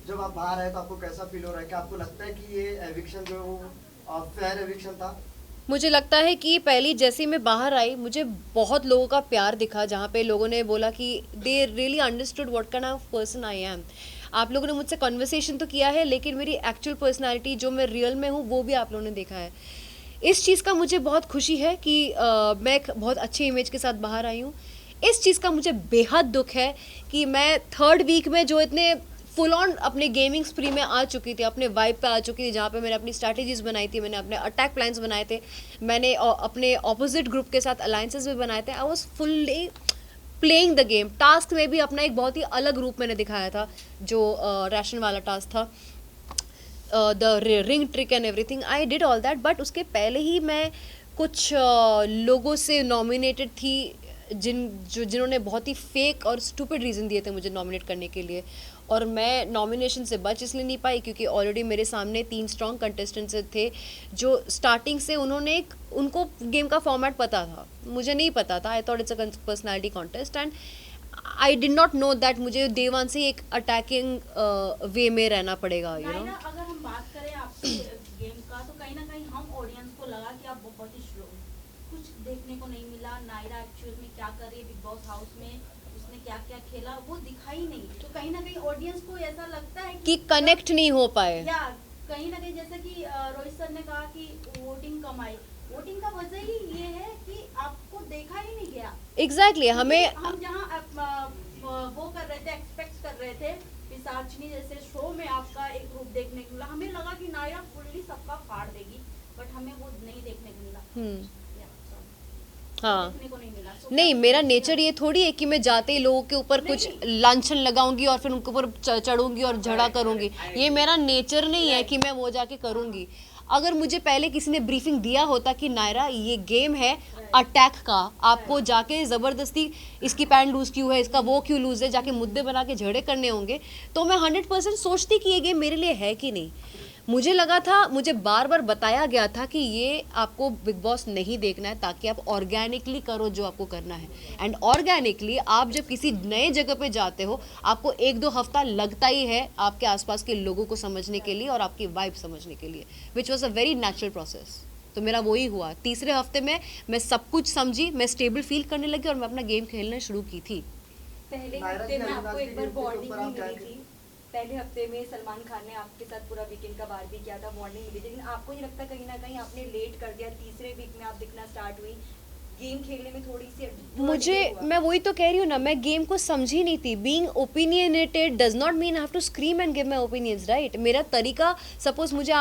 जब आप बाहर आए तो आपको कैसा फील हो रहा है? क्या आपको लगता है कि ये एविक्शन जो है वो फेयर एविक्शन था? मुझे लगता है कि पहली जैसे ही मैं बाहर आई मुझे बहुत लोगों का प्यार दिखा, जहाँ पे लोगों ने बोला कि they really understood what kind of person I am. आप लोगों ने मुझसे कन्वर्सेशन तो किया है, लेकिन मेरी एक्चुअल पर्सनालिटी जो मैं रियल में हूँ वो भी आप लोगों ने देखा है। इस चीज़ का मुझे बहुत खुशी है कि मैं एक बहुत अच्छे इमेज के साथ बाहर आई हूँ। इस चीज़ का मुझे बेहद दुख है कि मैं थर्ड वीक में जो इतने फुल ऑन अपने गेमिंग स्प्री में आ चुकी थी, अपने वाइब पे आ चुकी थी, जहाँ पे मैंने अपनी स्ट्रैटेजीज बनाई थी, मैंने अपने अटैक प्लान्स बनाए थे, मैंने अपने ऑपोजिट ग्रुप के साथ अलायंसेस भी बनाए थे। I was fully playing the game. Task में भी अपना एक बहुत ही अलग रूप मैंने दिखाया था, जो रैशन वाला टास्क था, the ring trick and everything. I did all that, but उसके पहले ही मैं कुछ लोगों से नॉमिनेटेड थी जिन्होंने बहुत ही फेक और स्टूपिड रीज़न दिए थे मुझे नॉमिनेट करने के लिए। और मैं नॉमिनेशन से बच इसलिए नहीं पाई क्योंकि ऑलरेडी मेरे सामने 3 स्ट्रॉन्ग कंटेस्टेंट्स थे जो स्टार्टिंग से उनको गेम का फॉर्मेट पता था, मुझे नहीं पता था। I thought it's a personality contest and I did not know that मुझे डे वन से एक अटैकिंग वे में रहना पड़ेगा, यू नो। नायरा, अगर हम बात करें आपके गेम का, तो कहीं ना कहीं हम ऑडियंस को लगा कि आप बहुत ही स्लो, कुछ देखने को नहीं मिला। नायरा एक्चुअल में क्या कर रही है बिग बॉस हाउस में, उसने क्या क्या खेला वो दिखा ही नहीं। तो कहीं ना कहीं ऑडियंस को ऐसा लगता है कि कनेक्ट नहीं हो पाए। या कहीं ना कहीं जैसे कि रोहित सर ने कहा कि वोटिंग कम आई। वोटिंग का वजह ही ये है कि आपको देखा ही नहीं गया। एग्जैक्टली हमें हम जहाँ वो कर रहे थे, एक्सपेक्ट कर रहे थे पिशाचनी जैसे शो में आपका एक रूप देखने को मिला, हमें लगा कि नायरा फुल्ली सबका फाड़ देगी, बट हमें वो नहीं देखने को मिला। या, sorry, हाँ देखने को नहीं मिला। नहीं, मेरा नेचर ये थोड़ी है कि मैं जाते ही लोगों के ऊपर कुछ लांछन लगाऊंगी और फिर उनके ऊपर चढ़ूंगी और झगड़ा करूंगी। ये मेरा नेचर नहीं है कि मैं वो जाके करूंगी। अगर मुझे पहले किसी ने ब्रीफिंग दिया होता कि नायरा ये गेम है अटैक का, आपको जाके ज़बरदस्ती इसकी पैंट लूज़ क्यों है, इसका वो क्यों लूज़ है, जाके मुद्दे बना के झगड़े करने होंगे, तो मैं 100% सोचती कि ये गेम मेरे लिए है कि नहीं। मुझे लगा था, मुझे बार बार बताया गया था कि ये आपको बिग बॉस नहीं देखना है ताकि आप ऑर्गेनिकली करो जो आपको करना है। एंड ऑर्गेनिकली आप जब किसी नए जगह पे जाते हो आपको 1-2 हफ्ता लगता ही है आपके आसपास के लोगों को समझने के लिए और आपकी वाइब समझने के लिए, which was a very natural process. तो मेरा वही हुआ। तीसरे हफ्ते में मैं सब कुछ समझी, मैं स्टेबल फील करने लगी और मैं अपना गेम खेलना शुरू की थी। पहले नायरा हफ्ते जी, में अविनाश आपको जी एक के बार ऊपर वार्निंग आप भी क्या मिली थी। पहले हफ्ते में सलमान खान ने आपके साथ पूरा वीकेंड का बार भी किया था, वार्निंग मिली थी, लेकिन आपको नहीं लगता कहीं ना कहीं आपने लेट कर दिया? तीसरे वीक में आप दिखना स्टार्ट हुई, गेम खेलने में थोड़ी सी मुझे, मैं वही तो कह रही हूँ ना, मैं गेम को समझी नहीं थी। Being opinionated does not mean I have to scream and give my opinions, right. मेरा तरीका, सपोज मुझे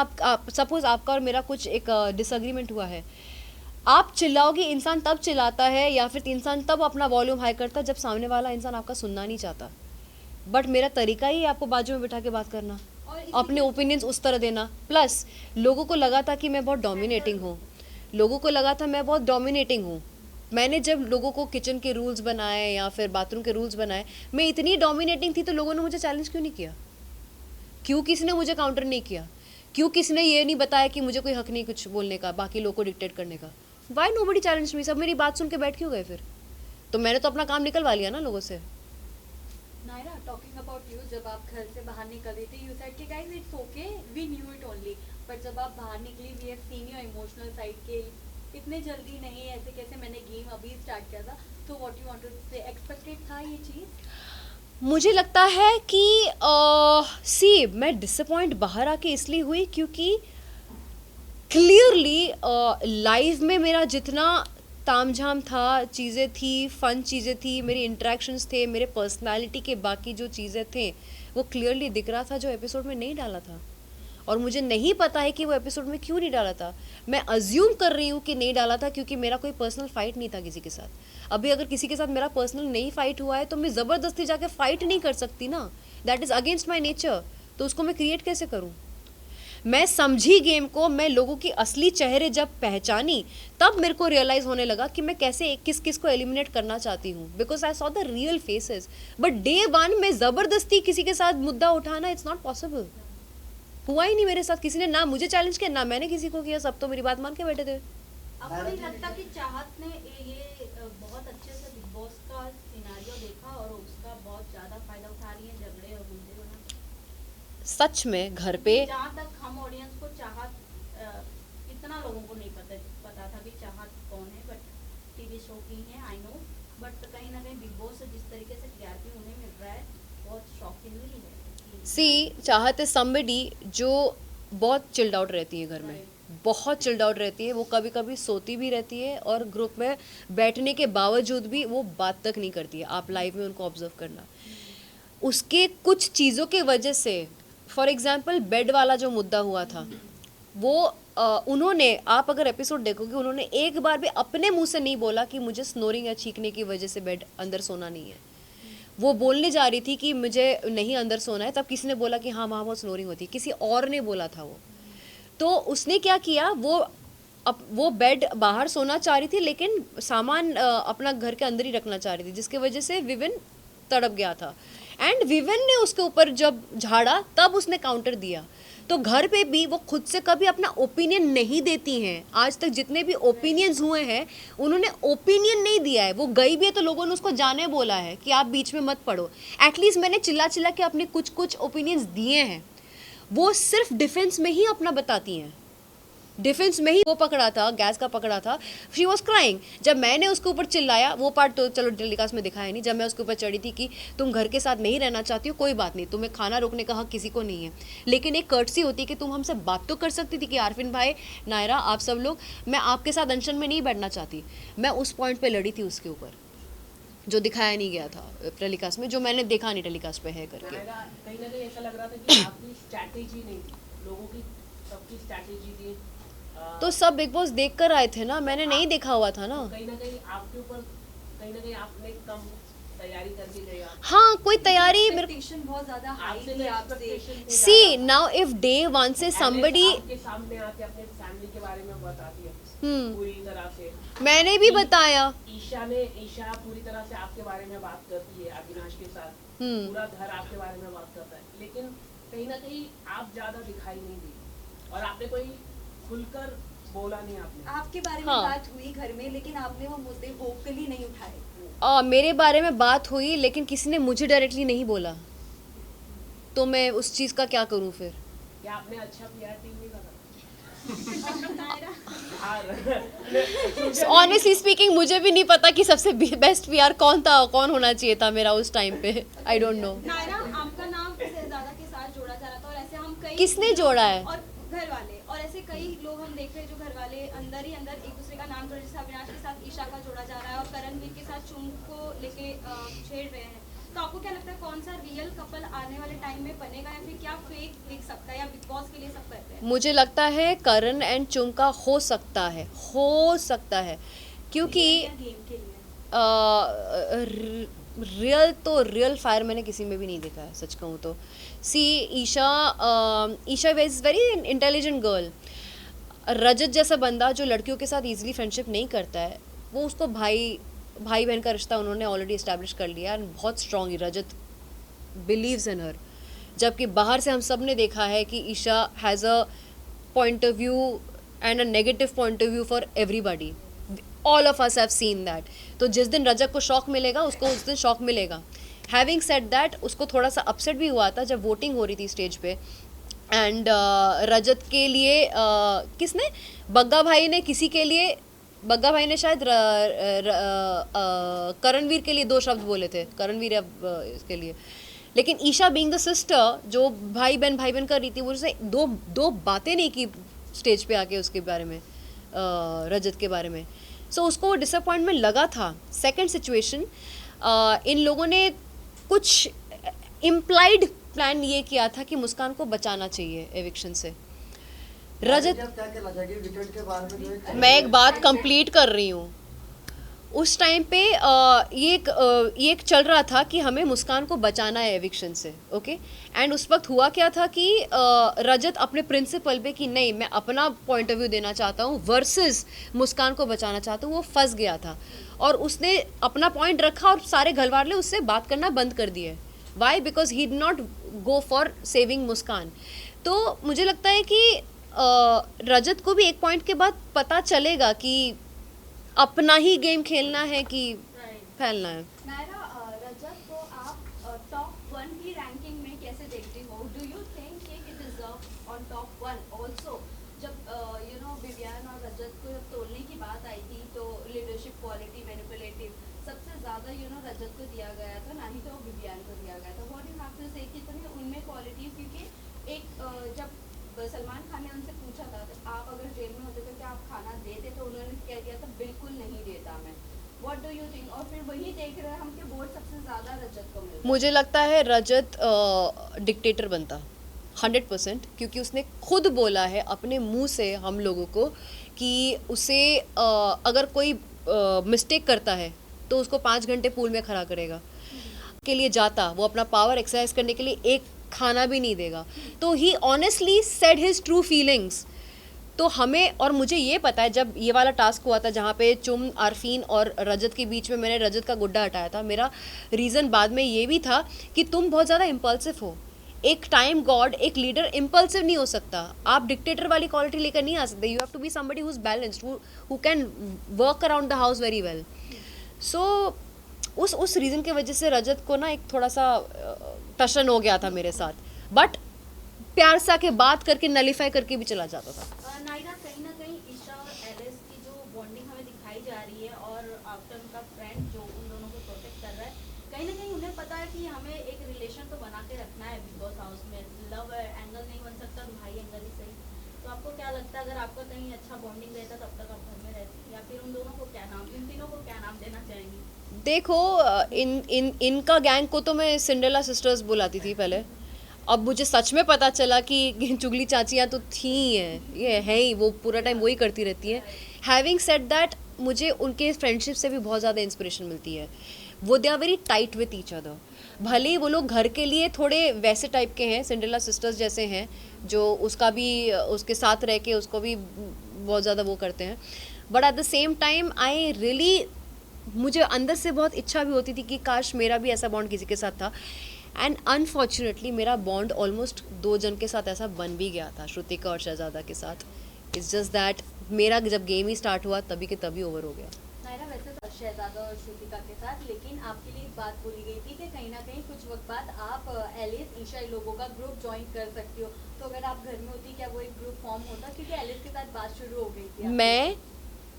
सपोज आपका और मेरा कुछ एक डिसएग्रीमेंट हुआ है, आप चिल्लाओगे, इंसान तब चिल्लाता है या फिर इंसान तब अपना वॉल्यूम हाई करता है जब सामने वाला इंसान आपका सुनना नहीं चाहता। बट मेरा तरीका ही है आपको बाजू में बिठा के बात करना, अपने ओपिनियंस उस तरह देना। प्लस लोगों को लगा था कि मैं बहुत डोमिनेटिंग हूँ, लोगों को लगा था मैं बहुत डोमिनेटिंग हूँ। मैंने जब लोगों को किचन के रूल्स बनाए या फिर बाथरूम के रूल्स बनाए, मैं इतनी डोमिनेटिंग थी तो लोगों ने मुझे चैलेंज क्यों नहीं किया? क्यों किसी ने मुझे काउंटर नहीं किया? क्यों किसी ने ये नहीं बताया कि मुझे कोई हक नहीं कुछ बोलने का, बाकी लोगों को डिक्टेट करने का? Why nobody challenge me? सब मेरी बात सुन के बैठ क्यों गए फिर? तो मैंने तो अपना काम निकलवा लिया ना लोगों से। नायरा, टॉकिंग अबाउट यू, जब आप घर से बाहर निकल रही थी, यू सेड कि guys it's okay, we knew it only, but जब आप बाहर निकली, we have seen your emotional side के इतने जल्दी नहीं, ऐसे कैसे, मैंने गेम अभी स्टार्ट किया था। तो व्हाट यू वांटेड टू से, एक्सपेक्टेड था ये चीज़? मुझे लगता है कि सी मैं डिसअपॉइंट बाहर आके इसलिए हुई क्योंकि क्लियरली लाइफ में मेरा जितना तामझाम था, चीज़ें थी, फन चीज़ें थी, मेरी इंटरेक्शंस थे, मेरे पर्सनालिटी के बाकी जो चीज़ें थे वो क्लियरली दिख रहा था जो एपिसोड में नहीं डाला था। और मुझे नहीं पता है कि वो एपिसोड में क्यों नहीं डाला था। मैं अज्यूम कर रही हूँ कि नहीं डाला था क्योंकि मेरा कोई पर्सनल फाइट नहीं था किसी के साथ। अभी अगर किसी के साथ मेरा पर्सनल नहीं फाइट हुआ है तो मैं ज़बरदस्ती जाके फाइट नहीं कर सकती ना, that is against my nature. तो उसको मैं क्रिएट कैसे करूँ? मैं समझी गेम को, मैं लोगों की असली चेहरे जब पहचानी तब मेरे को रियलाइज होने लगा कि मैं कैसे किस किस को एलिमिनेट करना चाहती हूँ, because I saw the real faces. But day one में ज़बरदस्ती किसी के साथ मुद्दा उठाना, इट्स नॉट पॉसिबल। हुआ ही नहीं मेरे साथ, किसी ने ना मुझे चैलेंज किया ना मैंने किसी को किया, सब तो मेरी बात मान के बैठे थे। आपको नहीं लगता कि चाहत ने ये बहुत अच्छे से बिग बॉस का सिनेरियो देखा और उसका बहुत ज्यादा फायदा उठा रही है, झगड़े और मुद्दे बना? सच में घर पे जहाँ तक हम ऑडियंस को चाहत इतना लोगों को नहीं पता था कि चाहत कौन है, बट टीवी शो की है आई नो, बट कहीं ना कहीं बिग बॉस से जिस तरीके से टीआरपी उन्हें मिल रहा है बहुत शॉकिंगली है। सी चाहत है समबडी जो बहुत चिल्ड आउट रहती है घर में, बहुत चिल्ड आउट रहती है। वो कभी कभी सोती भी रहती है और ग्रुप में बैठने के बावजूद भी वो बात तक नहीं करती है। आप लाइव में उनको ऑब्जर्व करना, उसके कुछ चीज़ों के वजह से, फॉर एग्जांपल बेड वाला जो मुद्दा हुआ था वो उन्होंने, आप अगर एपिसोड देखोगे, उन्होंने एक बार भी अपने मुंह से नहीं बोला कि मुझे स्नोरिंग या चीखने की वजह से बेड अंदर सोना नहीं है। वो बोलने जा रही थी कि मुझे नहीं अंदर सोना है, तब किसी ने बोला कि हाँ वहाँ बहुत स्नोरिंग होती है, किसी और ने बोला था वो। तो उसने क्या किया, वो बेड बाहर सोना चाह रही थी लेकिन सामान अपना घर के अंदर ही रखना चाह रही थी, जिसकी वजह से विविन तड़प गया था। एंड विविन ने उसके ऊपर जब झाड़ा तब उसने काउंटर दिया। तो घर पे भी वो खुद से कभी अपना ओपिनियन नहीं देती हैं। आज तक जितने भी ओपिनियंस हुए हैं उन्होंने ओपिनियन नहीं दिया है। वो गई भी है तो लोगों ने उसको जाने बोला है कि आप बीच में मत पड़ो। एटलीस्ट मैंने चिल्ला चिल्ला के अपने कुछ कुछ ओपिनियंस दिए हैं। वो सिर्फ डिफेंस में ही अपना बताती हैं, डिफेंस में ही। वो पकड़ा था, गैस का पकड़ा था, शी वॉज क्राइंग। जब मैंने उसके ऊपर चिल्लाया, वो पार्ट तो चलो टेलीकास्ट में दिखाया नहीं, जब मैं उसके ऊपर चढ़ी थी कि तुम घर के साथ नहीं रहना चाहती हो, कोई बात नहीं, तुम्हें खाना रोकने का हक किसी को नहीं है, लेकिन एक कर्टसी होती है कि तुम हमसे बात तो कर सकती थी कि आरफिन भाई, नायरा, आप सब लोग, मैं आपके साथ अनशन में नहीं बैठना चाहती। मैं उस पॉइंट पर लड़ी थी उसके ऊपर, जो दिखाया नहीं गया था टेलीकास्ट में, जो मैंने देखा नहीं टेलीकास्ट पे है करके। कहीं ना कहीं ऐसा लग रहा था कि आपकी स्ट्रैटेजी नहीं थी, लोगों की सबकी स्ट्रैटेजी थी। तो सब बिग बॉस देख कर आए थे ना, मैंने नहीं देखा हुआ था ना। कहीं ना कहीं आपके ऊपर, कहीं ना कहीं आपने कम तैयारी करके गए। हाँ, कोई तैयारी मेरे एक्सपेक्टेशन बहुत ज्यादा हाई आपसे थी तो आपसे। expectation थे सी ज़्यादा। नाउ इफ डे वन से somebody, आपके सामने आके अपने फैमिली के बारे में बताती है पूरी तरह से। मैंने भी बताया। ईशा पूरी तरह से आपके बारे में बात करती है अविनाश के साथ, पूरा घर आपके बारे में बात करता है, लेकिन कहीं ना कहीं आप ज्यादा दिखाई नहीं दी और आपने कोई खुलकर बोला नहीं। आपके बारे में हाँ। बात हुई घर में, लेकिन आपने वो मुद्दे वोकली नहीं उठाए। मेरे बारे में बात हुई लेकिन किसी ने मुझे डायरेक्टली नहीं बोला, तो मैं उस चीज़ का क्या करूँ फिर। क्या आपने अच्छा पीआर टीम नहीं लगा? ऑनेस्टली स्पीकिंग मुझे भी नहीं पता कि सबसे बेस्ट पीआर कौन था, कौन होना चाहिए था मेरा उस टाइम पे। I don't know. नायरा, आपका नाम शहजादा के साथ जोड़ा जा रहा था और ऐसे हम कई किसने जोड़ा है? और घर वाले, और ऐसे कई लोग हम देख रहे हैं जो घर वाले अंदर ही अंदर एक दूसरे का नाम जोड़, जैसे अविनाश के साथ ईशा का जोड़ा जा रहा है और करणवीर के साथ चुम को लेके छेड़ रहे हैं। तो आपको क्या लगता है कौन सा रियल कपल आने वाले टाइम में बनेगा, या फिर क्या फेक दिख सकता है, या बिग बॉस के लिए सब करते हैं? मुझे लगता है करण एंड चुम का हो सकता है क्योंकि गेम के लिए रियल फायर मैंने किसी में भी नहीं देखा है, सच कहूँ तो। See Isha is very intelligent girl. Rajat जैसा बंदा जो लड़कियों के साथ इजीली फ्रेंडशिप नहीं करता है, वो उसको भाई बहन का रिश्ता उन्होंने ऑलरेडी इस्टेब्लिश कर लिया एंड बहुत स्ट्रॉन्ग रजत बिलीव्स इन हर। जबकि बाहर से हम सब ने देखा है कि Isha has a point of view and a negative point of view for everybody. All of us have seen that. तो जिस दिन रजत को शौक मिलेगा उसको उस दिन शौक मिलेगा। हैविंग सेड दैट, उसको थोड़ा सा अपसेट भी हुआ था जब वोटिंग हो रही थी स्टेज पे, एंड रजत के लिए किसने, बग्गा भाई ने किसी के लिए, बग्गा भाई ने शायद करणवीर के लिए 2 शब्द बोले थे, करणवीर इसके लिए। लेकिन ईशा बीइंग द सिस्टर जो भाई बहन कर रही थी, वो उसने दो बातें नहीं की स्टेज पे आके उसके बारे में, रजत के बारे में। सो उसको वो डिसअपॉइंटमेंट लगा था। सेकंड सिचुएशन, इन लोगों ने कुछ इम्प्लाइड प्लान ये किया था कि मुस्कान को बचाना चाहिए एविक्शन से। रजत, क्या कहना चाहिए विकेट के बारे में? जो है मैं एक बात कंप्लीट कर रही हूँ। उस टाइम पे ये एक चल रहा था कि हमें मुस्कान को बचाना है एविक्शन से, ओके। एंड उस वक्त हुआ क्या था कि रजत अपने प्रिंसिपल पे कि नहीं मैं अपना पॉइंट ऑफ व्यू देना चाहता हूँ वर्सेस मुस्कान को बचाना चाहता हूँ, वो फंस गया था और उसने अपना पॉइंट रखा और सारे घर वाले उससे बात करना बंद कर दिए। Why? Because he did not go for saving Muskan. तो मुझे लगता है कि रजत को भी एक पॉइंट के बाद पता चलेगा कि अपना ही गेम खेलना है कि फैलना है। नायरा, रजत को आप टॉप 1 की रैंकिंग में कैसे देखते हो? डू यू थिंक ज़्यादा रजत को दिया गया था, ना ही तो विवियन को दिया गया था। व्हाट यू हैव टू से कि उनमें क्वालिटी, क्योंकि एक जब सलमान खान ने उनसे पूछा था तो आप अगर जेल में होते तो क्या आप खाना देते, तो उन्होंने कह दिया था बिल्कुल नहीं देता मैं। What do you think? और फिर वही देख रहे हैं हम कि वोट सबसे ज़्यादा रजत को मिलता है। मुझे लगता है रजत डिक्टेटर बनता 100%, क्योंकि उसने खुद बोला है अपने मुंह से हम लोगों को कि उसे अगर कोई मिस्टेक करता है तो उसको 5 घंटे पूल में खड़ा करेगा, के लिए जाता, वो अपना पावर एक्सरसाइज करने के लिए एक खाना भी नहीं देगा। तो he honestly said his true feelings. तो हमें, और मुझे ये पता है जब ये वाला टास्क हुआ था जहाँ पे चुम, आरफीन और रजत के बीच में मैंने रजत का गुड्डा हटाया था, मेरा रीज़न बाद में ये भी था कि तुम बहुत ज़्यादा इम्पल्सिव हो। एक टाइम गॉड, एक लीडर इम्पल्सिव नहीं हो सकता, आप डिक्टेटर वाली क्वालिटी लेकर नहीं आ सकते। You have to be somebody who is balanced, who can work around the house very well. So उस रीज़न की वजह से रजत को ना एक थोड़ा सा टशन हो गया था मेरे साथ, बट प्यार से आके बात करके नलीफाई करके भी चला जाता था। नायरा, कहीं ना कहीं ईशा और एलिस की जो बॉन्डिंग हमें दिखाई जा रही है और आफ्टर उनका फ्रेंड जो उन दोनों को प्रोटेक्ट कर रहा है, कहीं ना कहीं उन्हें पता है कि हमें एक रिलेशन तो बना के रखना है बिग बॉस हाउस में। लव एंगल नहीं बन सकता तो भाई एंगल ही सही। तो आपको क्या लगता है, अगर आपका कहीं अच्छा बॉन्डिंग रहता तब तक आप घर में रहते, या फिर उन दोनों को क्या नाम, इन तीनों को क्या नाम देना चाहेंगी? देखो, इनका गैंग को तो मैं सिंड्रेला सिस्टर्स बुलाती थी पहले। अब मुझे सच में पता चला कि चुगली चाचियाँ तो थी ही हैं, ये है ही, वो पूरा टाइम वही करती रहती हैं। हैविंग सेड दैट, मुझे उनके फ्रेंडशिप से भी बहुत ज़्यादा इंस्पिरेशन मिलती है। वो they are very tight with each other. भले ही वो लोग घर के लिए थोड़े वैसे टाइप के हैं, सिंड्रेला सिस्टर्स जैसे हैं, जो उसका भी उसके साथ रह के उसको भी बहुत ज़्यादा वो करते हैं, but at the same time I really, मुझे अंदर से बहुत इच्छा भी होती थी कि काश मेरा भी ऐसा बॉन्ड किसी के साथ था। एंड अनफॉर्चुनेटली मेरा बॉन्ड ऑलमोस्ट 2 जन के साथ ऐसा बन भी गया था, श्रुतिका और शहजादा के साथ। इट्स जस्ट दैट मेरा जब गेम ही स्टार्ट हुआ तभी के तभी ओवर हो गया। नायरा, वैसे तो शहजादा और श्रुतिका के साथ, लेकिन आपके लिए एक बात बोली गई थी कि कहीं ना कहीं कुछ वक्त बाद आप एलिस, ईशा, इन लोगों का ग्रुप ज्वाइन कर सकती हो। तो अगर आप घर में होती क्या वो एक ग्रुप फॉर्म होता? क्योंकि एलिस के साथ बात शुरू हो गई थी। मैं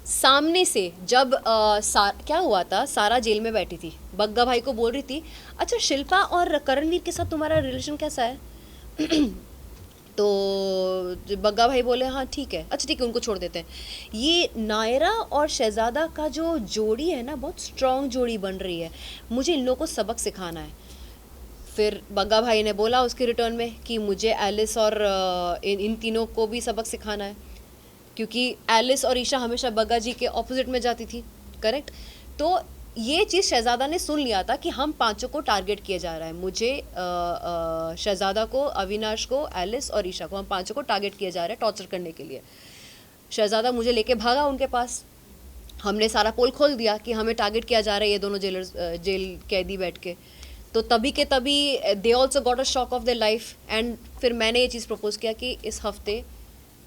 सामने से जब क्या हुआ था, सारा जेल में बैठी थी, बग्गा भाई को बोल रही थी, अच्छा शिल्पा और करणवीर के साथ तुम्हारा रिलेशन कैसा है? तो बग्गा भाई बोले हाँ ठीक है, अच्छा ठीक है, उनको छोड़ देते हैं। ये नायरा और शहजादा का जो जोड़ी है ना, बहुत स्ट्रॉन्ग जोड़ी बन रही है, मुझे इन लोगों को सबक सिखाना है। फिर बग्गा भाई ने बोला उसके रिटर्न में कि मुझे एलिस और इन तीनों को भी सबक सिखाना है, क्योंकि एलिस और ईशा हमेशा बग्गा जी के ऑपोजिट में जाती थी, करेक्ट? तो ये चीज़ शहजादा ने सुन लिया था कि हम 5 को टारगेट किया जा रहा है, मुझे शहजादा को, अविनाश को, एलिस और ईशा को, हम 5 को टारगेट किया जा रहा है टॉर्चर करने के लिए। शहजादा मुझे लेके भागा उनके पास, हमने सारा पोल खोल दिया कि हमें टारगेट किया जा रहा है, ये दोनों जेल कैदी बैठ के। तो तभी के तभी they also got a shock of their life. And फिर मैंने ये चीज़ प्रपोज किया कि इस हफ्ते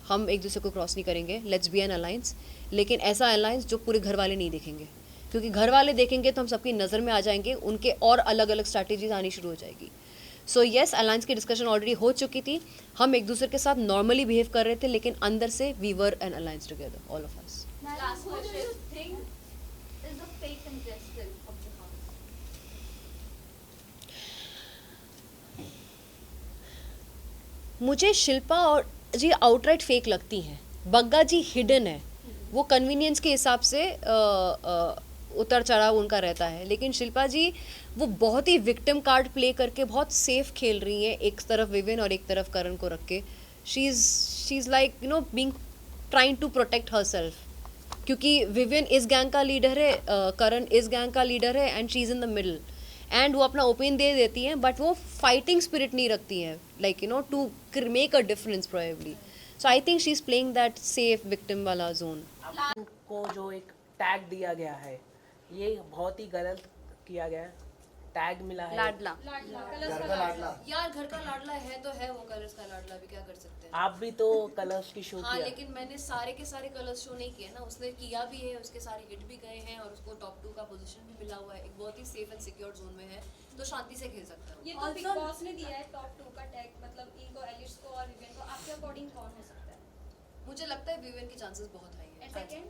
हम एक दूसरे को क्रॉस नहीं करेंगे, लेट्स बी एन अलायंस, लेकिन ऐसा अलायंस जो पूरे घर वाले नहीं देखेंगे, क्योंकि घर वाले देखेंगे तो हम सबकी नज़र में आ जाएंगे, उनके और अलग अलग स्ट्रैटेजीज आनी शुरू हो जाएगी। सो येस, अलायंस की डिस्कशन ऑलरेडी हो चुकी थी, हम एक दूसरे के साथ नॉर्मली बिहेव कर रहे थे, लेकिन अंदर से we were an alliance together, all of us. Last question. Who do you think is the fake contestant of the house? मुझे शिल्पा और जी आउटराइट फेक लगती हैं, बग्गा जी हिडन है, वो कन्वीनियंस के हिसाब से उतर चढ़ाव उनका रहता है, लेकिन शिल्पा जी वो बहुत ही विक्टिम कार्ड प्ले करके बहुत सेफ खेल रही हैं, एक तरफ विविन और एक तरफ करण को रख के। She is like you know being trying to protect herself, क्योंकि विविन इस गैंग का लीडर है, करण इस गैंग का लीडर है, and she is in the middle, and वो अपना ओपिनियन दे देती हैं, बट वो फाइटिंग स्पिरिट नहीं रखती हैं, like you know to make a difference probably. So I think she is playing that safe victim वाला जोन। आपको जो एक टैग दिया गया है, ये बहुत ही गलत किया गया है। टैग मिला है लाडला घर का लाडला। यार, घर का लाडला है तो है, वो कलर्स का लाडला भी क्या कर सकते हैं। आप भी तो कलर्स की शो हाँ, किया। लेकिन मैंने सारे के सारे कलर्स शो नहीं किए ना, उसने किया भी है, उसके सारे हिट भी गए हैं और उसको टॉप 2 का पोजीशन भी मिला हुआ है, एक बहुत ही सेफ एंड सिक्योर जोन में है, तो शांति से खेल सकता है। ये तो बिग बॉस ने दिया है टॉप 2 का टैग, मतलब इनको, एलिस को और विवियन को, आपके अकॉर्डिंग कौन हो सकता है? मुझे लगता है विवियन के चांसेस बहुत हाई एंड है। सेकंड?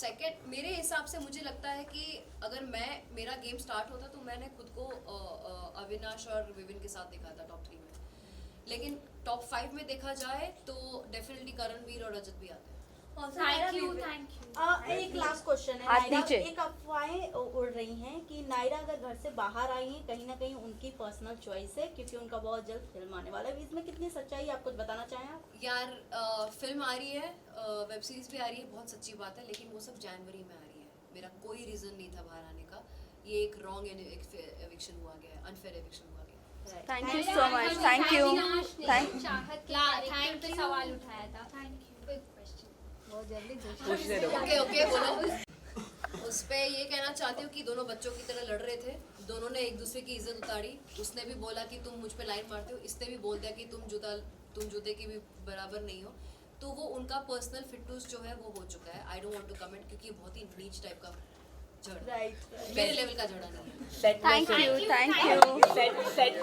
सेकंड मेरे हिसाब से मुझे लगता है कि अगर मेरा गेम स्टार्ट होता तो मैंने खुद को अविनाश और विविन के साथ देखा था टॉप 3 में, लेकिन टॉप 5 में देखा जाए तो डेफिनेटली करणवीर और रजत भी आते हैं। Thank you. एक लास्ट क्वेश्चन है। हाथ नायरा, नीचे। एक अफवाहें उड़ रही हैं कि नायरा अगर घर से बाहर आई हैं कहीं ना कहीं उनकी पर्सनल चॉइस है, क्योंकि उनका बहुत जल्द फिल्म आने वाला है। इसमें कितनी सच्चाई है, आप कुछ बताना चाहें आप? यार फिल्म आ रही है, वेब सीरीज भी आ रही है, बहुत सच्ची बात है, लेकिन वो सब जनवरी में आ रही है। मेरा कोई रीज़न नहीं था बाहर आने का, ये एक रॉन्ग एविक्शन हुआ गया है, अनफेयर एविक्शन हुआ गया है। Thank you so much, thank you, thank चाहत के कैरेक्टर पे सवाल उठाया था। Thank you. ओके ओके बोलो। उस पे ये कहना चाहती हूँ कि दोनों बच्चों की तरह लड़ रहे थे, दोनों ने एक दूसरे की इज्जत उतारी। उसने भी बोला कि तुम मुझ पे लाइन मारते हो, इसने भी बोल दिया कि तुम जूते की भी बराबर नहीं हो। तो वो उनका पर्सनल फिटनेस जो है वो हो चुका है। I don't want to comment क्योंकि ये बहुत ही नीच टाइप का झगड़ा है, मेरे लेवल का झगड़ा नहीं है। Thank you, thank you.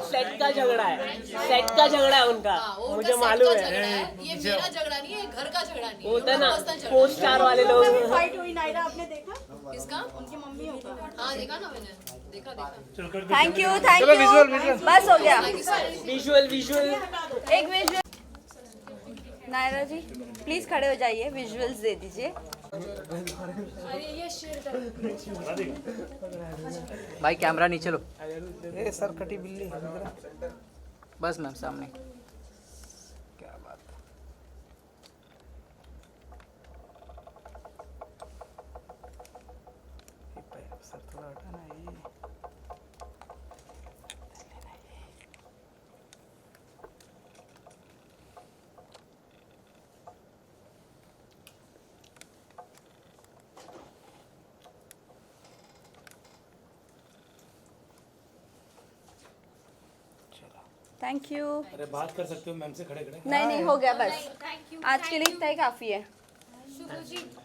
Set का झगड़ा है, सेट का झगड़ा है उनका, हाँ, वो मुझे उनका मालूम सेट का झगड़ा है। है। ये मेरा झगड़ा नहीं है, घर का झगड़ा नहीं है, होता है ना, उनका personal झगड़ा है। पोस्ट स्टार वाले लोग। फाइट हुई नायरा, आपने देखा? किसका? उनकी मम्मी होगा। हाँ देखा ना मैंने, देखा। Thank you, thank you. बस हो गया। विजुअल एक विजुअल। नायरा जी प्लीज खड़े हो जाइए, विजुअल्स दे दीजिए। भाई कैमरा नीचे लो। ए सर कटी बिल्ली। बस मैम सामने। क्या बात है। ये पैर सर थोड़ा हटाना है ये। Thank you. अरे बात कर सकते हो मैम से खड़े खड़े। नहीं नहीं, हो गया बस, आज के लिए इतना ही काफी है। शुभजीत